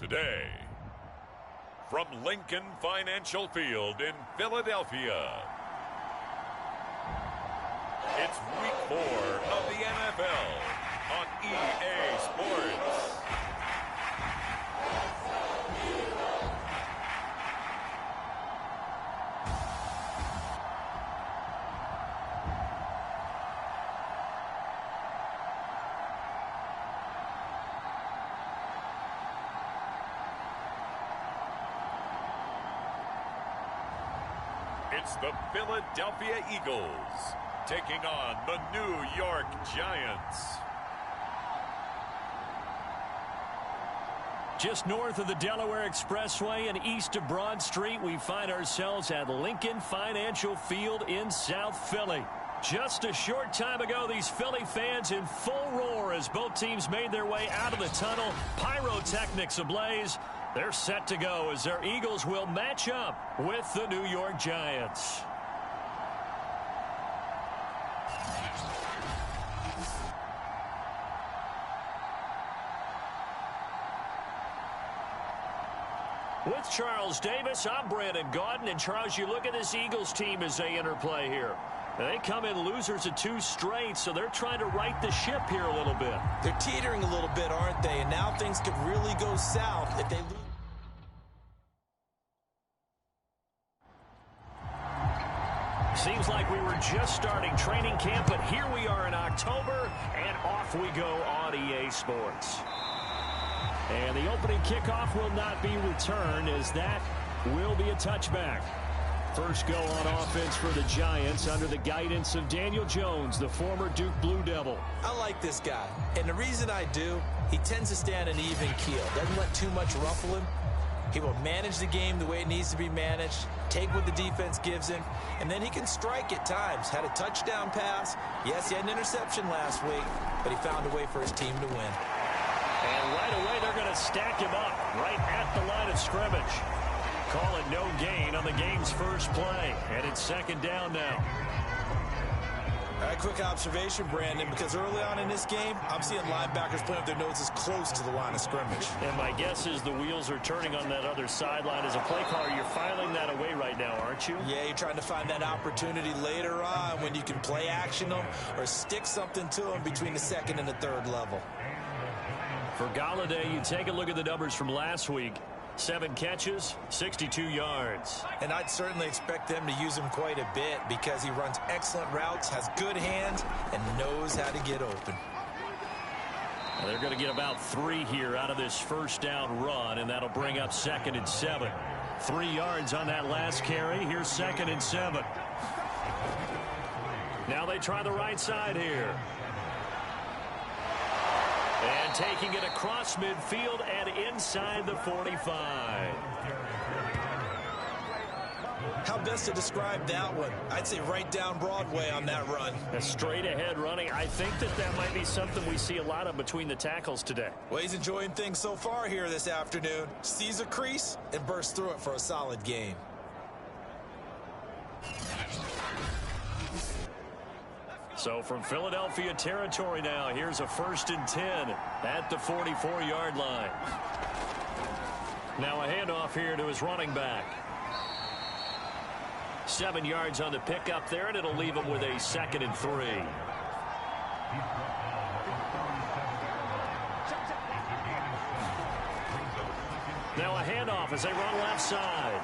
Today, from Lincoln Financial Field in Philadelphia, it's Week 4 of the MFL on EA Sports. It's the Philadelphia Eagles taking on the New York Giants. Just north of the Delaware Expressway and east of Broad Street, we find ourselves at Lincoln Financial Field in South Philly. Just a short time ago, these Philly fans in full roar as both teams made their way out of the tunnel. Pyrotechnics ablaze. They're set to go as their Eagles will match up with the New York Giants. With Charles Davis, I'm Brandon Gaudin. And Charles, you look at this Eagles team as they interplay here. They come in losers of 2 straight, so they're trying to right the ship here a little bit. They're teetering a little bit, aren't they? And now things could really go south if they lose. Seems like we were just starting training camp, but here we are in October, and off we go on EA Sports. And the opening kickoff will not be returned, as that will be a touchback. First go on offense for the Giants under the guidance of Daniel Jones, the former Duke Blue Devil. I like this guy, and the reason I do, he tends to stay on an even keel. Doesn't let too much ruffle him. He will manage the game the way it needs to be managed, take what the defense gives him, and then he can strike at times. Had a touchdown pass. Yes, he had an interception last week, but he found a way for his team to win. And right away, they're going to stack him up right at the line of scrimmage. Call it no gain on the game's first play, and it's second down now. All right, quick observation, Brandon, because early on in this game, I'm seeing linebackers putting up their noses close to the line of scrimmage. And my guess is the wheels are turning on that other sideline. As a play caller, you're filing that away right now, aren't you? Yeah, you're trying to find that opportunity later on when you can play action them or stick something to them between the second and the third level. For Galladay, you take a look at the numbers from last week. 7 catches, 62 yards. And I'd certainly expect them to use him quite a bit because he runs excellent routes, has good hands, and knows how to get open. Well, they're going to get about 3 here out of this first down run, and that'll bring up 2nd and 7. 3 yards on that last carry. Here's 2nd and 7. Now they try the right side here. And taking it across midfield and inside the 45. How best to describe that one? I'd say right down Broadway on that run. A straight ahead running. I think that might be something we see a lot of between the tackles today. Well, he's enjoying things so far here this afternoon. Sees a crease and bursts through it for a solid game. So from Philadelphia territory now, here's a 1st and 10 at the 44-yard line. Now a handoff here to his running back. 7 yards on the pickup there, and it'll leave him with a 2nd and 3. Now a handoff as they run left side.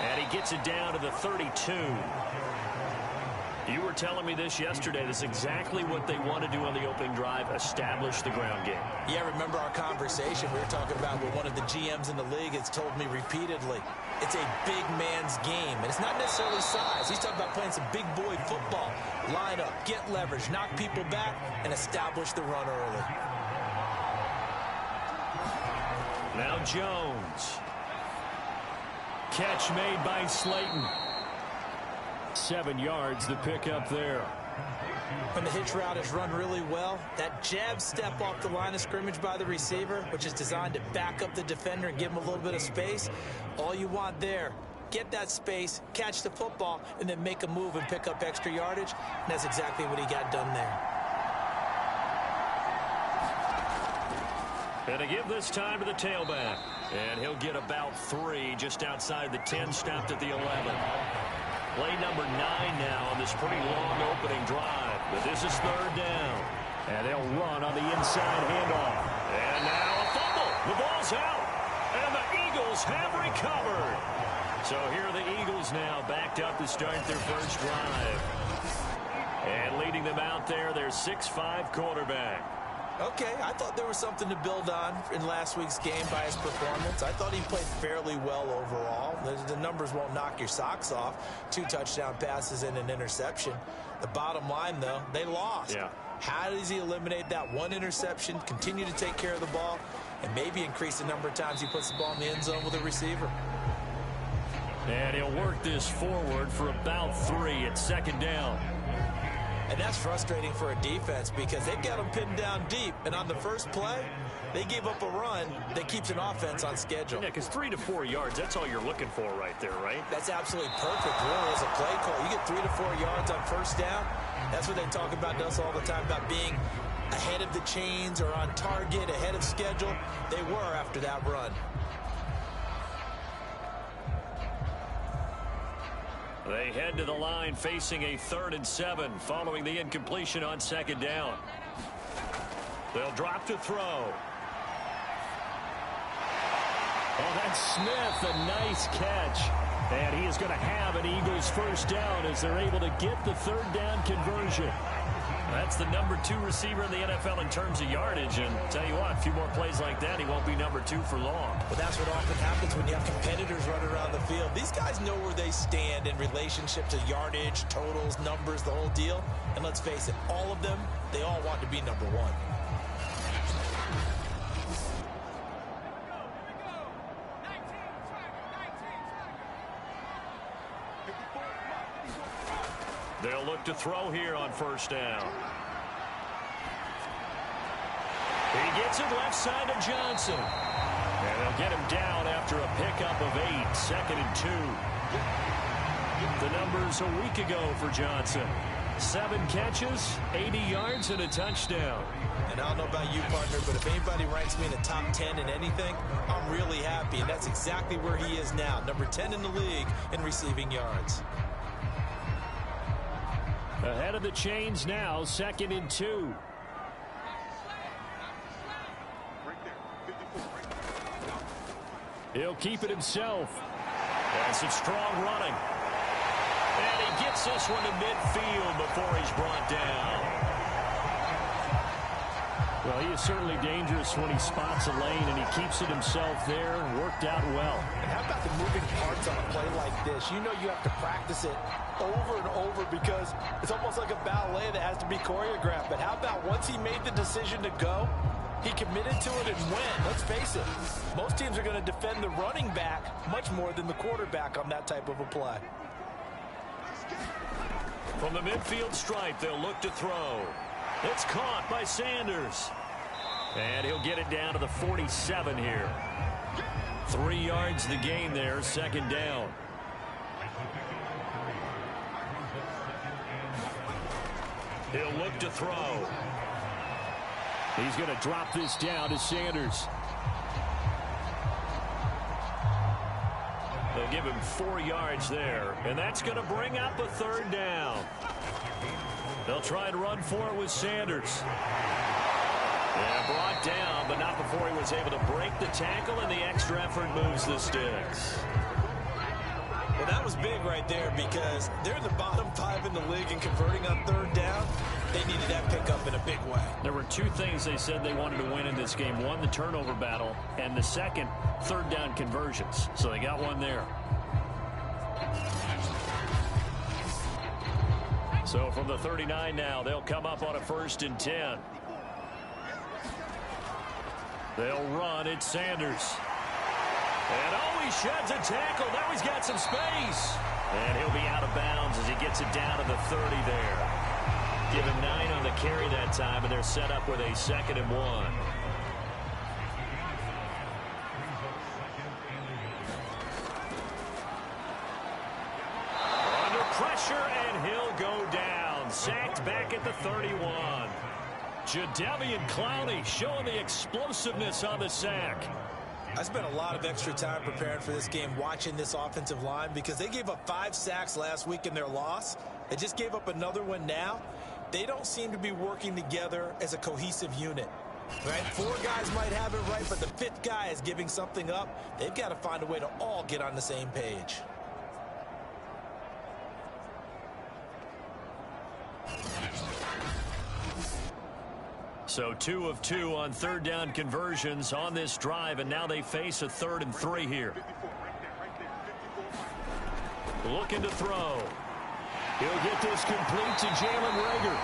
And he gets it down to the 32. You were telling me this yesterday. This is exactly what they want to do on the opening drive, establish the ground game. Yeah, remember our conversation we were talking about with one of the GMs in the league has told me repeatedly. It's a big man's game, and it's not necessarily size. He's talking about playing some big boy football. Line up, get leverage, knock people back, and establish the run early. Now Jones. Catch made by Slayton. 7 yards, the pickup there. When the hitch route is run really well, that jab step off the line of scrimmage by the receiver, which is designed to back up the defender and give him a little bit of space, all you want there, get that space, catch the football, and then make a move and pick up extra yardage, and that's exactly what he got done there. And to give this time to the tailback. And he'll get about 3 just outside the 10, stopped at the 11. Play number 9 now on this pretty long opening drive. But this is 3rd down. And they'll run on the inside handoff. And now a fumble. The ball's out. And the Eagles have recovered. So here are the Eagles now backed up to start their first drive. And leading them out there, their 6'5" quarterback. Okay, I thought there was something to build on in last week's game by his performance. I thought he played fairly well overall. The numbers won't knock your socks off. 2 touchdown passes and an interception. The bottom line, though, they lost. Yeah. How does he eliminate that 1 interception, continue to take care of the ball, and maybe increase the number of times he puts the ball in the end zone with a receiver? And he'll work this forward for about 3 at 2nd down. And that's frustrating for a defense because they've got them pinned down deep. And on the first play, they gave up a run that keeps an offense on schedule. Yeah, because 3 to 4 yards, that's all you're looking for right there, right? That's absolutely perfect, really, as a play call. You get 3 to 4 yards on first down. That's what they talk about to us all the time, about being ahead of the chains or on target, ahead of schedule. They were after that run. They head to the line facing a 3rd and 7 following the incompletion on 2nd down. They'll drop to throw. Oh, that's Smith, a nice catch. And he is going to have an Eagles first down as they're able to get the 3rd down conversion. That's the number 2 receiver in the NFL in terms of yardage. And tell you what, a few more plays like that, he won't be number 2 for long. But that's what often happens when you have competitors running around the field. These guys know where they stand in relationship to yardage, totals, numbers, the whole deal. And let's face it, all of them, they all want to be number 1. They'll look to throw here on first down. He gets it left side to Johnson. And they'll get him down after a pickup of 8, 2nd and 2. The numbers a week ago for Johnson. 7 catches, 80 yards, and a touchdown. And I don't know about you, partner, but if anybody ranks me in the top 10 in anything, I'm really happy. And that's exactly where he is now. Number 10 in the league in receiving yards. Ahead of the chains now, 2nd and 2. He'll keep it himself. That's some strong running. And he gets this one to midfield before he's brought down. Well, he is certainly dangerous when he spots a lane, and he keeps it himself there. Worked out well. And how about the moving parts on a play like this? You know you have to practice it over and over because it's almost like a ballet that has to be choreographed. But how about once he made the decision to go, he committed to it and went. Let's face it, most teams are going to defend the running back much more than the quarterback on that type of a play. From the midfield stripe, they'll look to throw. It's caught by Sanders. And he'll get it down to the 47 here. 3 yards the gain there, 2nd down. He'll look to throw. He's going to drop this down to Sanders. They'll give him 4 yards there, and that's going to bring up a 3rd down. They'll try and run for it with Sanders. Yeah, brought down, but not before he was able to break the tackle, and the extra effort moves the sticks. Well, that was big right there because they're in the bottom 5 in the league in converting on 3rd down. They needed that pickup in a big way. There were 2 things they said they wanted to win in this game. One, the turnover battle, and the second, 3rd down conversions. So they got one there. So from the 39 now, they'll come up on a 1st and 10. They'll run. It's Sanders. And oh, he sheds a tackle. Now he's got some space. And he'll be out of bounds as he gets it down to the 30 there. Give him 9 on the carry that time, and they're set up with a 2nd and 1. Under pressure, and he'll go down. Sacked back at the 31. Jadeveon Clowney showing the explosiveness on the sack. I spent a lot of extra time preparing for this game watching this offensive line because they gave up 5 sacks last week in their loss. They just gave up another one now. They don't seem to be working together as a cohesive unit. Right? 4 guys might have it right, but the 5th guy is giving something up. They've got to find a way to all get on the same page. So 2 of 2 on third down conversions on this drive, and now they face a 3rd and 3 here. Looking to throw. He'll get this complete to Jalen Reagor.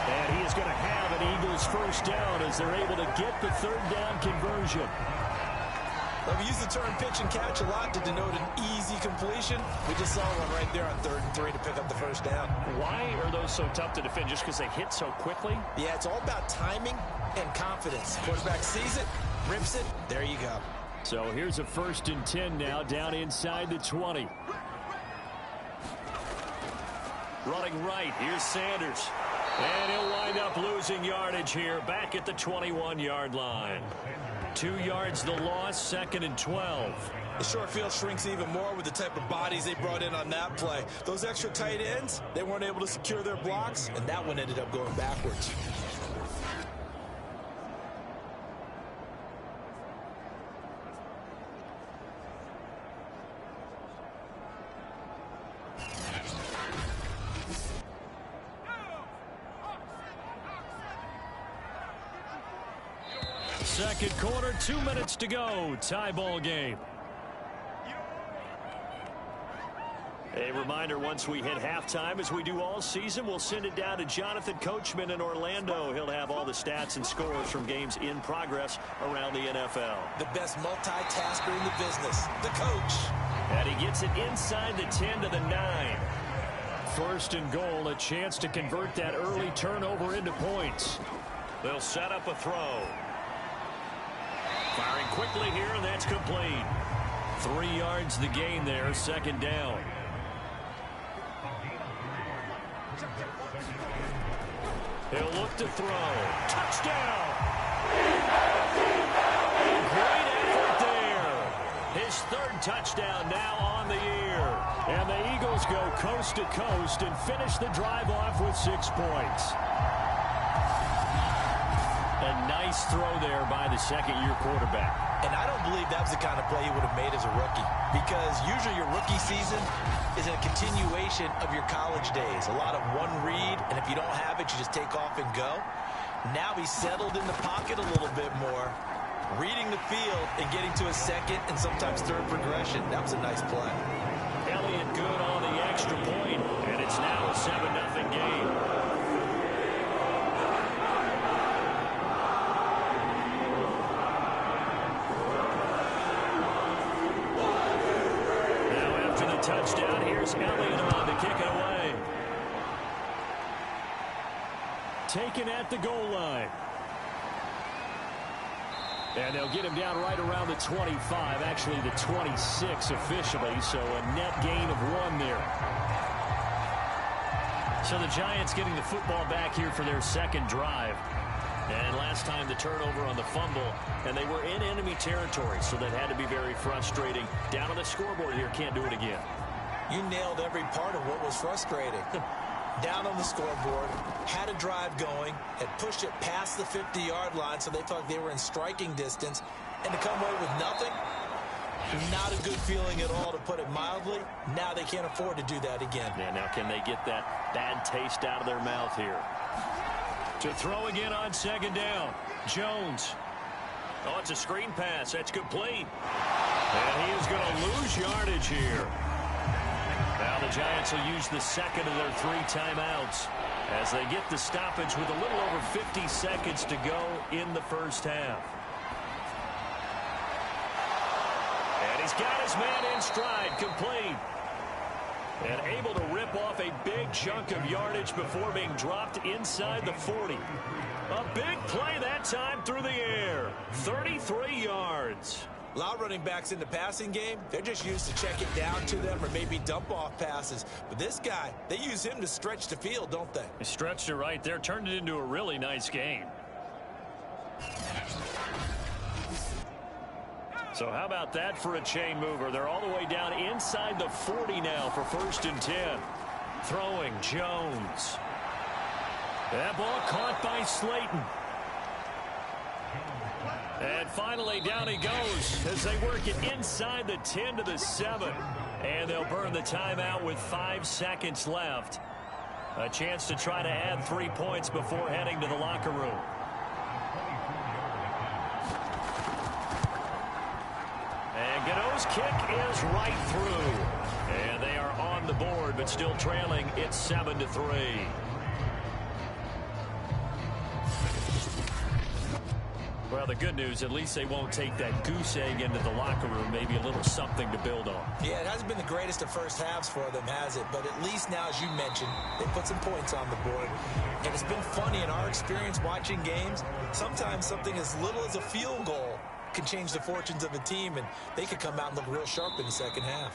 And he is going to have an Eagles first down as they're able to get the 3rd down conversion. Well, we use the term pitch and catch a lot to denote an easy completion. We just saw one right there on 3rd and 3 to pick up the first down. Why are those so tough to defend? Just because they hit so quickly? Yeah, it's all about timing and confidence. Quarterback sees it, rips it, there you go. So here's a 1st and 10 now, down inside the 20. Running right, here's Sanders. And he'll wind up losing yardage here, back at the 21-yard line. 2 yards the loss, 2nd and 12. The short field shrinks even more with the type of bodies they brought in on that play. Those extra tight ends, they weren't able to secure their blocks, and that one ended up going backwards. Second quarter, 2 minutes to go. Tie ball game. A reminder, once we hit halftime, as we do all season, we'll send it down to Jonathan Coachman in Orlando. He'll have all the stats and scores from games in progress around the NFL. The best multitasker in the business, the coach. And he gets it inside the 10 to the 9. 1st and goal, a chance to convert that early turnover into points. They'll set up a throw. Firing quickly here, and that's complete. 3 yards the gain there, 2nd down. He'll look to throw. Touchdown! Great effort there. His 3rd touchdown now on the year. And the Eagles go coast to coast and finish the drive off with 6 points. A nice throw there by the 2nd-year quarterback. And I don't believe that was the kind of play he would have made as a rookie, because usually your rookie season is a continuation of your college days. A lot of one read, and if you don't have it, you just take off and go. Now he's settled in the pocket a little bit more, reading the field and getting to a 2nd and sometimes 3rd progression. That was a nice play. Elliott good on the extra point, and it's now a 7-0 game. Touchdown. Here's Elliott about to kick it away. Taken at the goal line. And they'll get him down right around the 25, actually the 26 officially, so a net gain of 1 there. So the Giants getting the football back here for their 2nd drive. And last time the turnover on the fumble, and they were in enemy territory, so that had to be very frustrating. Down on the scoreboard here, can't do it again. You nailed every part of what was frustrating. Down on the scoreboard, had a drive going, had pushed it past the 50-yard line, so they thought they were in striking distance, and to come away with nothing, not a good feeling at all, to put it mildly. Now they can't afford to do that again. Yeah, now can they get that bad taste out of their mouth here? To throw again on 2nd down. Jones. Oh, it's a screen pass. That's complete. And he is going to lose yardage here. Now the Giants will use the 2nd of their 3 timeouts as they get the stoppage with a little over 50 seconds to go in the 1st half. And he's got his man in stride, complete. And able to rip off a big chunk of yardage before being dropped inside the 40. A big play that time through the air. 33 yards. A lot of running backs in the passing game, they're just used to check it down to them or maybe dump off passes. But this guy, they use him to stretch the field, don't they? He stretched it right there, turned it into a really nice game. So how about that for a chain mover? They're all the way down inside the 40 now for 1st and 10. Throwing Jones. That ball caught by Slayton. And finally down he goes as they work it inside the 10 to the 7. And they'll burn the timeout with 5 seconds left. A chance to try to add 3 points before heading to the locker room. And Gano's kick is right through. And they are on the board, but still trailing. It's 7-3. Well, the good news, at least they won't take that goose egg into the locker room. Maybe a little something to build on. Yeah, it hasn't been the greatest of first halves for them, has it? But at least now, as you mentioned, they put some points on the board. And it's been funny in our experience watching games. Sometimes something as little as a field goal can change the fortunes of a team, and they could come out and look real sharp in the second half.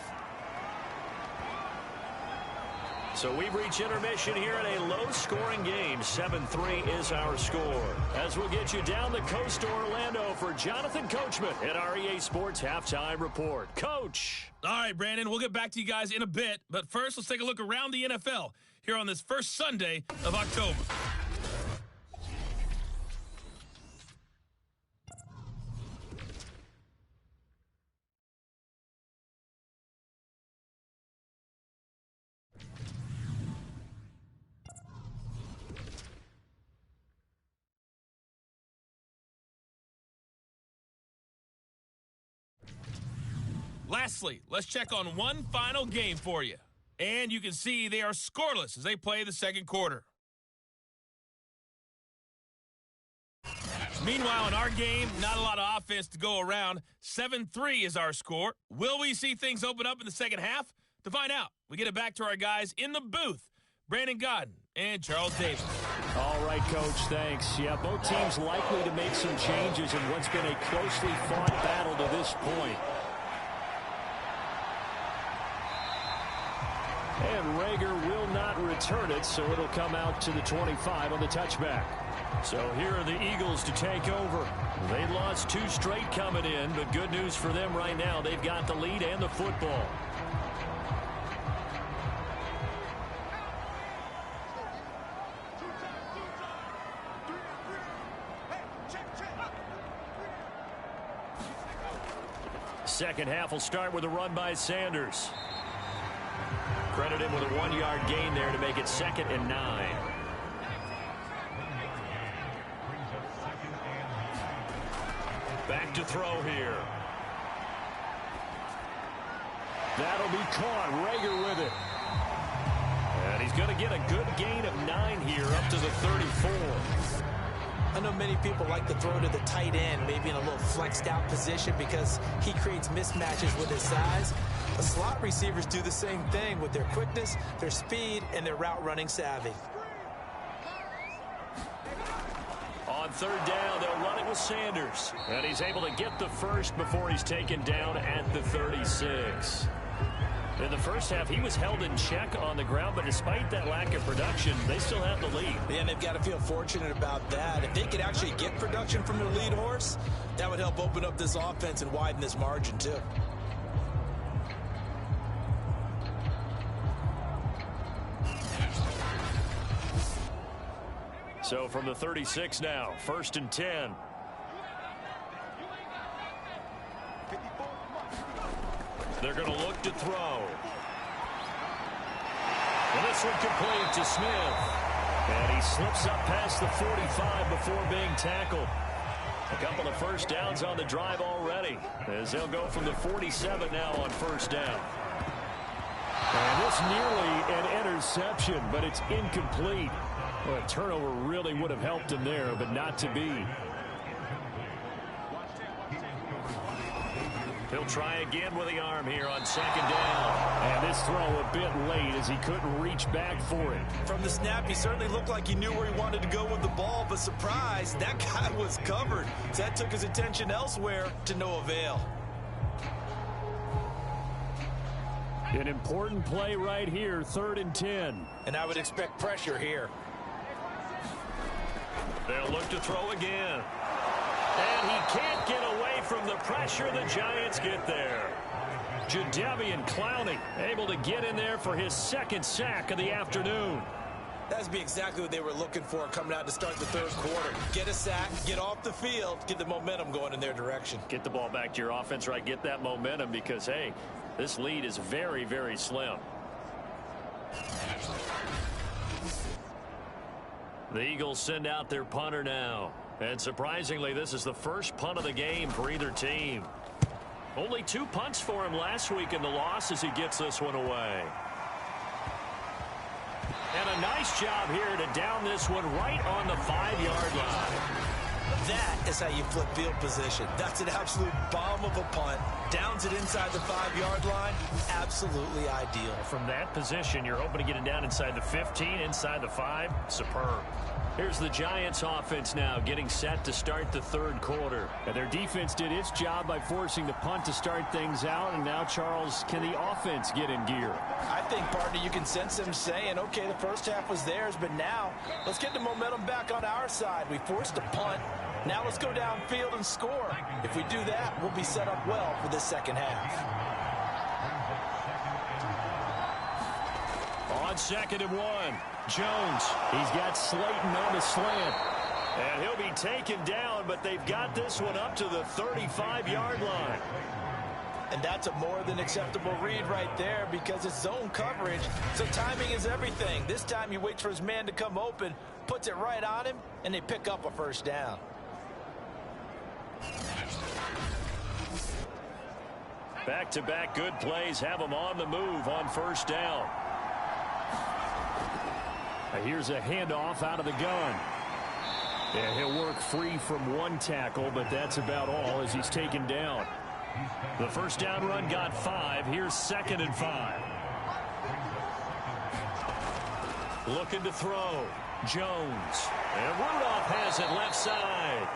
So we've reached intermission here in a low-scoring game. 7-3 is our score. As we'll get you down the coast to Orlando for Jonathan Coachman at our EA Sports Halftime Report. Coach. All right, Brandon, we'll get back to you guys in a bit. But first, let's take a look around the NFL here on this first Sunday of October. Lastly, let's check on one final game for you. And you can see they are scoreless as they play the second quarter. Meanwhile, in our game, not a lot of offense to go around. 7-3 is our score. Will we see things open up in the second half? To find out, we get it back to our guys in the booth, Brandon Godden and Charles Davis. All right, Coach, thanks. Yeah, both teams likely to make some changes in what's been a closely fought battle to this point. And Rager will not return it, so it'll come out to the 25 on the touchback. So here are the Eagles to take over. They lost 2 straight coming in, but good news for them right now. They've got the lead and the football. Second half will start with a run by Sanders. Credit him with a 1-yard gain there to make it 2nd and 9. Back to throw here. That'll be caught. Rager with it. And he's going to get a good gain of 9 here up to the 34. I know many people like to throw to the tight end, maybe in a little flexed out position because he creates mismatches with his size. The slot receivers do the same thing with their quickness, their speed, and their route running savvy. On 3rd down, they'll run it with Sanders. And he's able to get the first before he's taken down at the 36. In the first half, he was held in check on the ground, but despite that lack of production, they still have the lead. Yeah, and they've got to feel fortunate about that. If they could actually get production from their lead horse, that would help open up this offense and widen this margin, too. So from the 36 now, 1st and 10. They're going to look to throw. And this one complete to Smith. And he slips up past the 45 before being tackled. A couple of first downs on the drive already, as they'll go from the 47 now on 1st down. And this nearly an interception, but it's incomplete. Well, a turnover really would have helped him there, but not to be. He'll try again with the arm here on 2nd down. And this throw a bit late as he couldn't reach back for it. From the snap, he certainly looked like he knew where he wanted to go with the ball, but surprise, that guy was covered. So that took his attention elsewhere to no avail. An important play right here, 3rd and 10. And I would expect pressure here. They'll look to throw again. And he can't get away away from the pressure. The Giants get there. Jadeveon Clowney able to get in there for his second sack of the afternoon. That's be exactly what they were looking for coming out to start the third quarter. Get a sack, get off the field, get the momentum going in their direction. Get the ball back to your offense, right? Get that momentum because, hey, this lead is very, very slim. The Eagles send out their punter now. And surprisingly, this is the first punt of the game for either team. Only 2 punts for him last week in the loss as he gets this one away. And a nice job here to down this one right on the 5-yard line. That is how you flip field position. That's an absolute bomb of a punt. Downs it inside the 5-yard line. Absolutely ideal. From that position, you're hoping to get it down inside the 15, inside the 5. Superb. Here's the Giants offense now getting set to start the third quarter. And their defense did its job by forcing the punt to start things out. And now, Charles, can the offense get in gear? I think, partner, you can sense them saying, okay, the first half was theirs, but now let's get the momentum back on our side. We forced a punt. Now let's go downfield and score. If we do that, we'll be set up well for this second half. On 2nd and 1, Jones. He's got Slayton on the slant. And he'll be taken down, but they've got this one up to the 35-yard line. And that's a more than acceptable read right there because it's zone coverage, so timing is everything. This time he waits for his man to come open, puts it right on him, and they pick up a first down. Back-to-back good plays have them on the move on first down. Here's a handoff out of the gun. Yeah, he'll work free from one tackle, but that's about all as he's taken down. The first down run got 5. Here's 2nd and 5. Looking to throw. Jones. And Rudolph has it left side.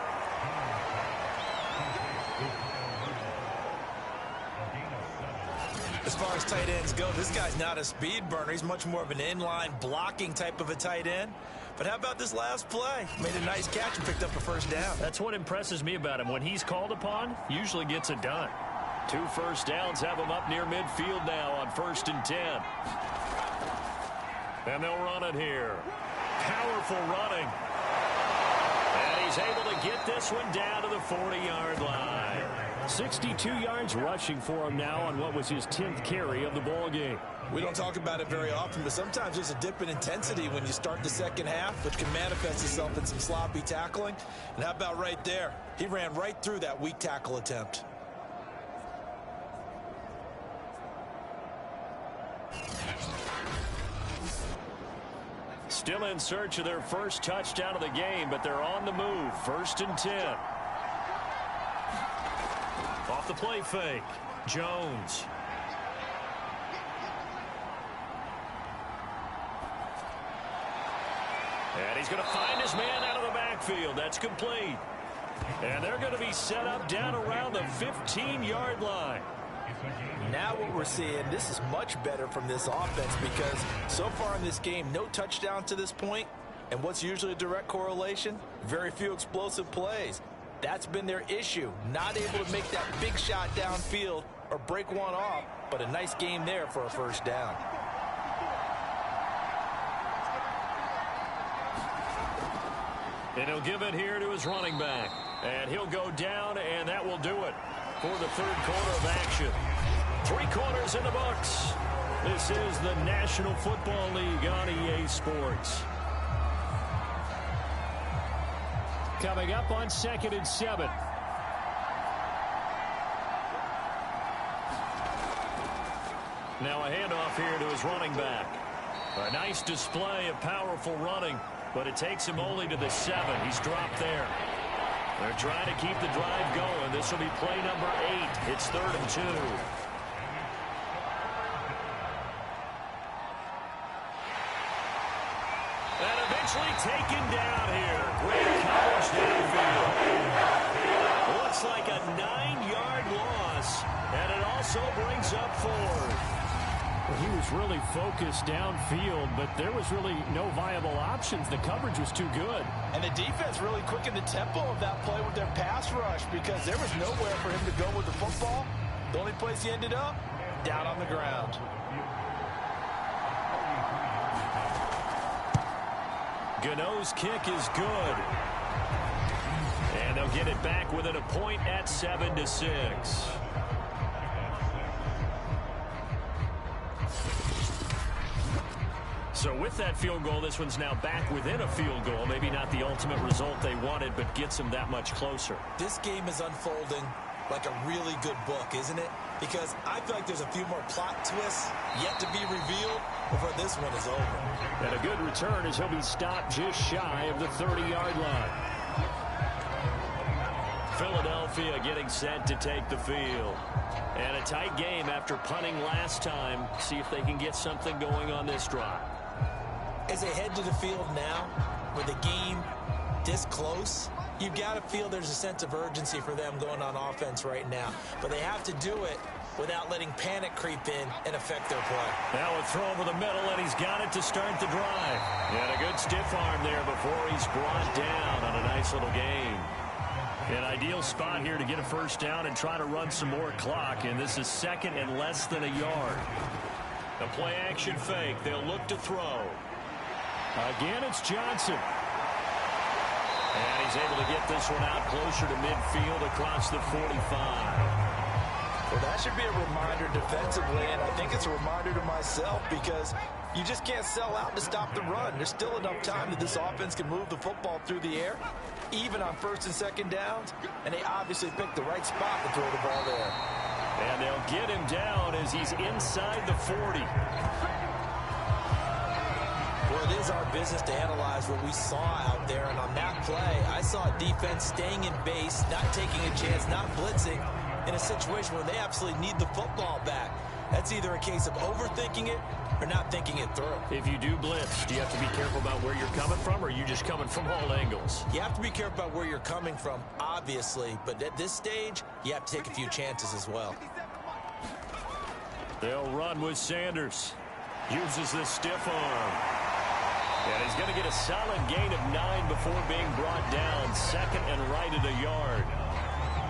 As far as tight ends go, this guy's not a speed burner. He's much more of an inline blocking type of a tight end. But how about this last play? Made a nice catch and picked up a first down. That's what impresses me about him. When he's called upon, usually gets it done. 2 first downs have him up near midfield now on 1st and 10. And they'll run it here. Powerful running. And he's able to get this one down to the 40-yard line. 62 yards rushing for him now on what was his 10th carry of the ball game. We don't talk about it very often, but sometimes there's a dip in intensity when you start the second half, which can manifest itself in some sloppy tackling. And how about right there? He ran right through that weak tackle attempt. Still in search of their first touchdown of the game, but they're on the move. 1st and 10. Off the play fake. Jones. And he's going to find his man out of the backfield. That's complete. And they're going to be set up down around the 15-yard line. Now what we're seeing, this is much better from this offense because so far in this game, no touchdown to this point. And what's usually a direct correlation? Very few explosive plays. That's been their issue. Not able to make that big shot downfield or break one off, but a nice game there for a first down. And he'll give it here to his running back. And he'll go down, and that will do it for the third quarter of action. 3 quarters in the books. This is the National Football League on EA Sports. Coming up on 2nd and 7. Now a handoff here to his running back. A nice display of powerful running, but it takes him only to the 7. He's dropped there. They're trying to keep the drive going. This will be play number 8. It's 3rd and 2. And eventually taken down here. Great coverage downfield. Looks like a 9-yard loss, and it also brings up 4. Well, he was really focused downfield, but there was really no viable options. The coverage was too good. And the defense really quickened the tempo of that play with their pass rush because there was nowhere for him to go with the football. The only place he ended up, down on the ground. Gano's kick is good. And they'll get it back within a point at 7-6. So with that field goal, this one's now back within a field goal. Maybe not the ultimate result they wanted, but gets them that much closer. This game is unfolding like a really good book, isn't it? Because I feel like there's a few more plot twists yet to be revealed before this one is over. And a good return as he'll be stopped just shy of the 30-yard line. Philadelphia getting set to take the field. And a tight game after punting last time. See if they can get something going on this drive. As they head to the field now, with the game this close, you've got to feel there's a sense of urgency for them going on offense right now. But they have to do it without letting panic creep in and affect their play. Now a throw over the middle, and he's got it to start the drive. And a good stiff arm there before he's brought down on a nice little gain. An ideal spot here to get a first down and try to run some more clock. And this is second and less than a yard. The play action fake. They'll look to throw. Again, it's Johnson. And he's able to get this one out closer to midfield across the 45. Well, that should be a reminder defensively, and I think it's a reminder to myself because you just can't sell out to stop the run. There's still enough time that this offense can move the football through the air, even on first and second downs, and they obviously picked the right spot to throw the ball there. And they'll get him down as he's inside the 40. Well, it is our business to analyze what we saw out there, and on that play, I saw a defense staying in base, not taking a chance, not blitzing, in a situation where they absolutely need the football back. That's either a case of overthinking it or not thinking it through. If you do blitz, do you have to be careful about where you're coming from, or are you just coming from all angles? You have to be careful about where you're coming from, obviously, but at this stage, you have to take a few chances as well. They'll run with Sanders. Uses the stiff arm. And he's going to get a solid gain of 9 before being brought down. Second and right at a yard.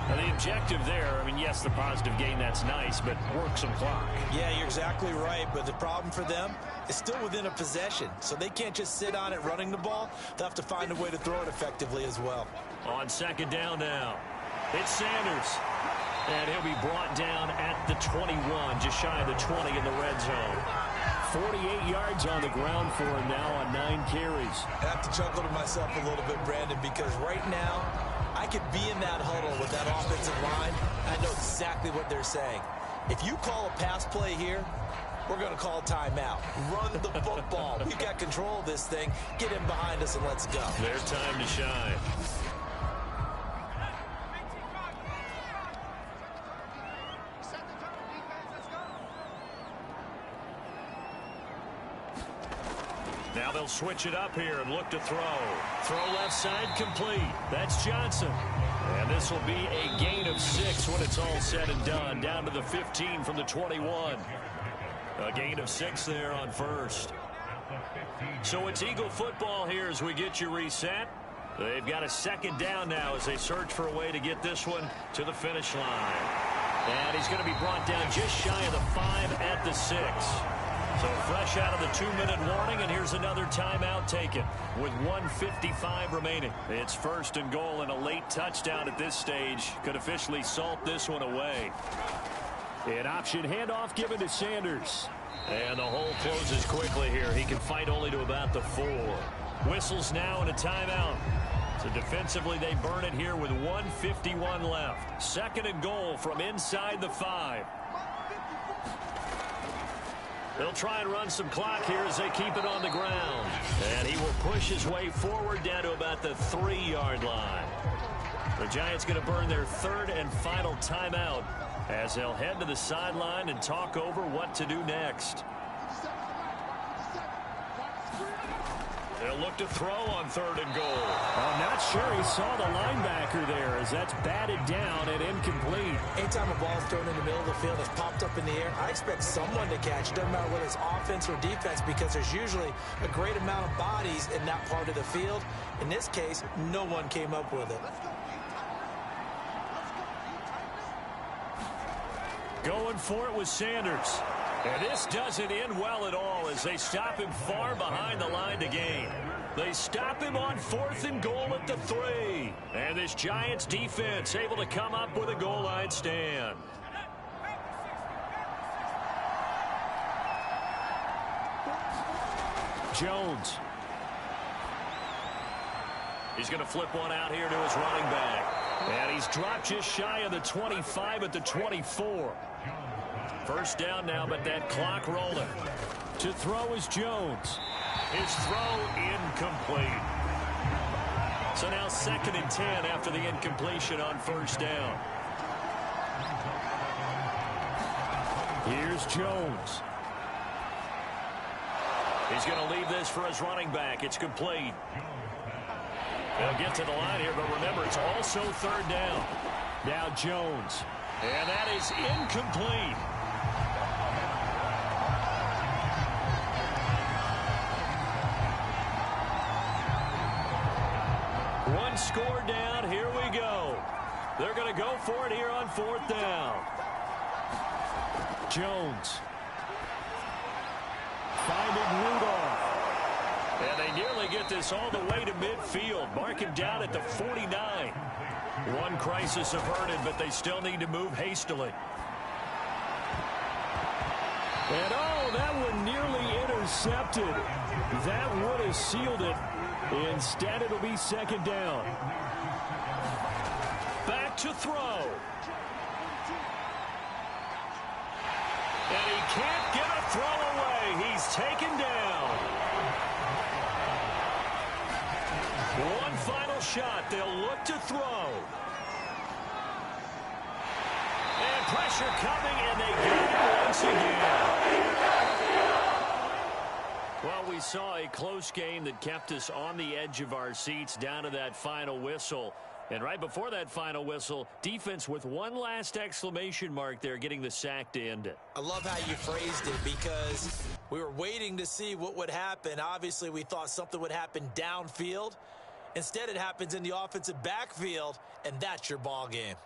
Now, the objective there, I mean, yes, the positive gain, that's nice, but work some clock. Yeah, you're exactly right, but the problem for them is still within a possession, so they can't just sit on it running the ball. They'll have to find a way to throw it effectively as well. On second down now, it's Sanders. And he'll be brought down at the 21, just shy of the 20 in the red zone. 48 yards on the ground for him now on 9 carries. I have to chuckle to myself a little bit, Brandon, because right now, I could be in that huddle with that offensive line. I know exactly what they're saying. If you call a pass play here, we're going to call timeout. Run the football. We've got control of this thing. Get in behind us and let's go. Their time to shine. Now they'll switch it up here and look to throw. Throw left side complete. That's Johnson. And this will be a gain of 6 when it's all said and done. Down to the 15 from the 21. A gain of 6 there on first. So it's Eagle football here as we get you reset. They've got a second down now as they search for a way to get this one to the finish line. And he's going to be brought down just shy of the 5 at the 6. So fresh out of the 2-minute warning, and here's another timeout taken with 1:55 remaining. It's first and goal, and a late touchdown at this stage could officially salt this one away. An option handoff given to Sanders. And the hole closes quickly here. He can fight only to about the 4. Whistles now and a timeout. So defensively, they burn it here with 1:51 left. Second and goal from inside the 5. They'll try and run some clock here as they keep it on the ground. And he will push his way forward down to about the 3-yard line. The Giants going to burn their third and final timeout as they'll head to the sideline and talk over what to do next. They'll look to throw on 3rd and goal. I'm not sure he saw the linebacker there as that's batted down and incomplete. Anytime a ball's thrown in the middle of the field, it's popped up in the air, I expect someone to catch. Doesn't matter whether it's offense or defense, because there's usually a great amount of bodies in that part of the field. In this case, no one came up with it. Going for it was Sanders. And this doesn't end well at all as they stop him far behind the line to gain. They stop him on 4th and goal at the 3. And this Giants defense able to come up with a goal line stand. Jones. He's going to flip one out here to his running back. And he's dropped just shy of the 25 at the 24. First down now, but that clock rolling. To throw is Jones. His throw incomplete. So now 2nd and 10 after the incompletion on 1st down. Here's Jones. He's going to leave this for his running back. It's complete. They'll get to the line here, but remember, it's also 3rd down. Now Jones. And that is incomplete. One score down. Here we go. They're going to go for it here on 4th down. Jones. Finding Rudolph. And they nearly get this all the way to midfield. Mark him down at the 49. One crisis averted, but they still need to move hastily. And oh, that one nearly intercepted. That would have sealed it. Instead, it'll be 2nd down. Back to throw. And he can't get a throw away. He's taken down. One final shot. They'll look to throw. And pressure coming, and they get it once again. Well, we saw a close game that kept us on the edge of our seats down to that final whistle. And right before that final whistle, defense with one last exclamation mark there, getting the sack to end it. I love how you phrased it, because we were waiting to see what would happen. Obviously, we thought something would happen downfield. Instead, it happens in the offensive backfield, and that's your ball game.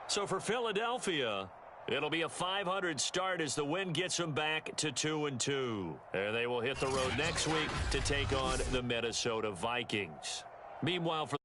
So for Philadelphia, it'll be a .500 start as the win gets them back to 2-2. And they will hit the road next week to take on the Minnesota Vikings. Meanwhile, for